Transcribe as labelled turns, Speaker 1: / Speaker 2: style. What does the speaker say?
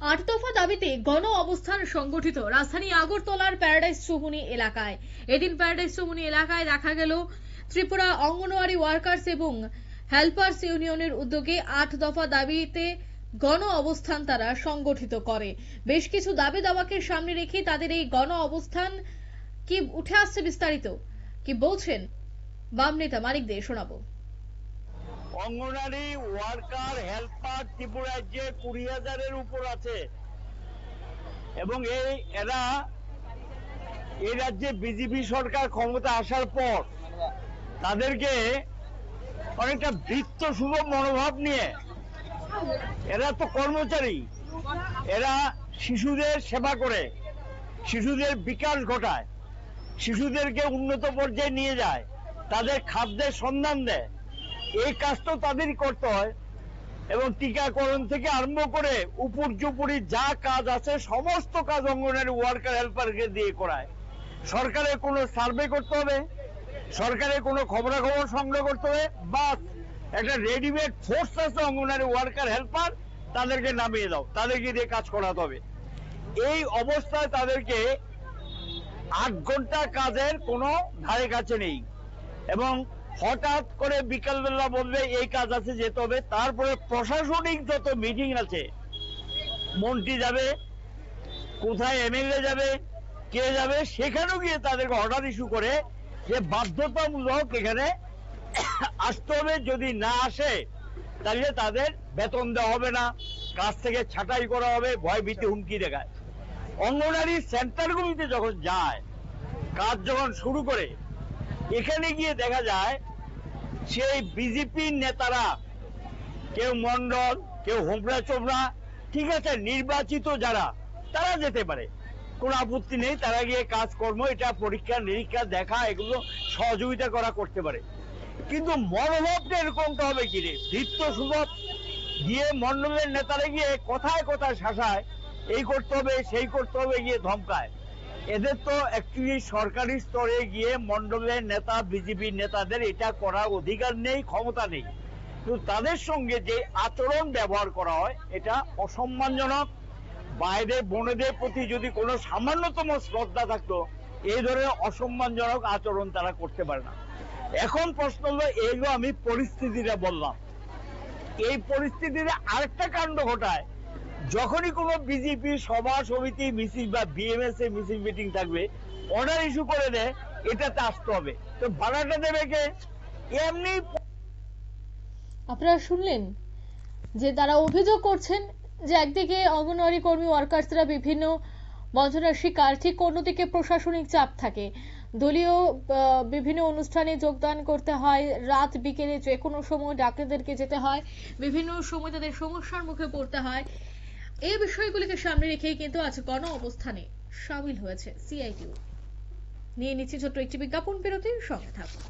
Speaker 1: আট দফা দাবিতে গণ অবস্থান সংগঠিত রাজধানী আগরতলার প্যারাডাইস চৌমুহনী এলাকায়। এদিন প্যারাডাইস চৌমুহনী এলাকায় দেখা গেল ত্রিপুরা অঙ্গনওয়াড়ি ওয়ার্কার্স এবং হেল্পার্স ইউনিয়নের উদ্যোগে আট দফা দাবিতে গণ অবস্থান তারা সংগঠিত করে। বেশ কিছু দাবি দাওয়াকে সামনে রেখে তাদের এই গণ অবস্থান কি উঠে আসছে, বিস্তারিত কি বলছেন বাম নেতা মানিক দে, শোনাবো।
Speaker 2: অঙ্গনারী ওয়ার্কার হেল্পার ত্রিপুরা রাজ্যে 20,000-এর উপর আছে এবং এরা এই রাজ্যে বিজেপি সরকার ক্ষমতা আসার পর তাদেরকে অনেকটা বৃত্ত শুভ মনোভাব নিয়ে, এরা তো কর্মচারী, এরা শিশুদের সেবা করে, শিশুদের বিকাশ ঘটায়, শিশুদেরকে উন্নত পর্যায়ে নিয়ে যায়, তাদের খাদ্যের সন্ধান দেয়। এই কাজ তো তাদেরই করতে হয় এবং টিকাকরণ থেকে আরম্ভ করে উপর্যুপরি যা কাজ আছে সমস্ত কাজ অঙ্গনওয়াড়ি ওয়ার্কার হেল্পারকে দিয়ে করায়। সরকারের কোনো সার্ভে করতে হবে, সরকারের কোনো খবরাখবর সংগ্রহ করতে হবে, বাস একটা রেডিমেড ফোর্স আছে অঙ্গনওয়াড়ি ওয়ার্কার হেল্পার, তাদেরকে নামিয়ে দাও, তাদেরকে দিয়ে কাজ করাতে হবে। এই অবস্থায় তাদেরকে 8 ঘন্টা কাজের কোনো ধারে কাছে নেই এবং হঠাৎ করে বিকালবেলা বলবে এই কাজ আছে, যেতে হবে। তারপরে প্রশাসনিক যত মিটিং আছে, মন্ত্রী যাবে, কোথায় এমএলএ যাবে, কে যাবে, সেখানেও গিয়ে তাদেরকে অর্ডার ইস্যু করে যে বাধ্যতামূলক এখানে আসতে হবে, যদি না আসে তাহলে তাদের বেতন দেওয়া হবে না, কাজ থেকে ছাঁটাই করা হবে, ভয় ভীতি হুমকি দেখায়। অঙ্গনওয়াড়ি সেন্টারগুলিতে যখন যায়, কাজ যখন শুরু করে, এখানে গিয়ে দেখা যায় সেই বিজেপির নেতারা, কেউ মন্ডল, কেউ হোমরা চোমরা, ঠিক আছে, নির্বাচিত যারা, তারা যেতে পারে, কোনো আপত্তি নেই, তারা গিয়ে কাজকর্ম, এটা পরীক্ষা নিরীক্ষা দেখা, এগুলো সহযোগিতা করা করতে পারে। কিন্তু মনোভাবটা এরকমটা হবে কি রে, বৃত্ত সুলভ গিয়ে মন্ডলের নেতারা গিয়ে কথায় কথায় শাসায়, এই করতে হবে সেই করতে হবে, গিয়ে ধমকায়। এদের তো অ্যাকচুয়ালি সরকারি স্তরে গিয়ে মন্ডলের নেতা, বিজেপির নেতাদের এটা করার অধিকার নেই, ক্ষমতা নেই। কিন্তু তাদের সঙ্গে যে আচরণ ব্যবহার করা হয়, এটা অসম্মানজনক। বাইরে বোনেদের প্রতি যদি কোনো সামান্যতম শ্রদ্ধা থাকতো, এই ধরনের অসম্মানজনক আচরণ তারা করতে পারে না। এখন প্রশ্ন হলো, এইগুলো আমি পরিস্থিতিটা বললাম, এই পরিস্থিতিতে আরেকটা কাণ্ড ঘটায়, যখনই কোনো বিজেপি সভা সমিতি মিছিল বা বিএমএস এ মিছিল মিটিং থাকবে, অর্ডার ইস্যু করে দেয় এটাতে আসতে হবে, তো ভাড়াটা দেবে কে? এমনি
Speaker 1: আপনারা শুনলেন যে তারা অভিযোগ করছেন যে একদিকে অঙ্গনওয়াড়ি কর্মী ওয়ার্কার্সরা বিভিন্ন বঞ্চনার শিকার, ঠিক অন্যদিকে প্রশাসনিক চাপ থাকে, দলীয় বিভিন্ন অনুষ্ঠানে যোগদান করতে হয়, রাত বিকেলে যে কোনো সময় ডাক্তারদেরকে যেতে হয়, বিভিন্ন সময় তাদের সমস্যার মুখে পড়তে হয়। এই বিষয়গুলিকে সামনে রেখেই কিন্তু আজ গণ অবস্থানে সামিল হয়েছে সিআইটিউ। নিয়ে নিচ্ছি ছোট্ট একটি বিজ্ঞাপন বিরতির, সঙ্গে থাকুন।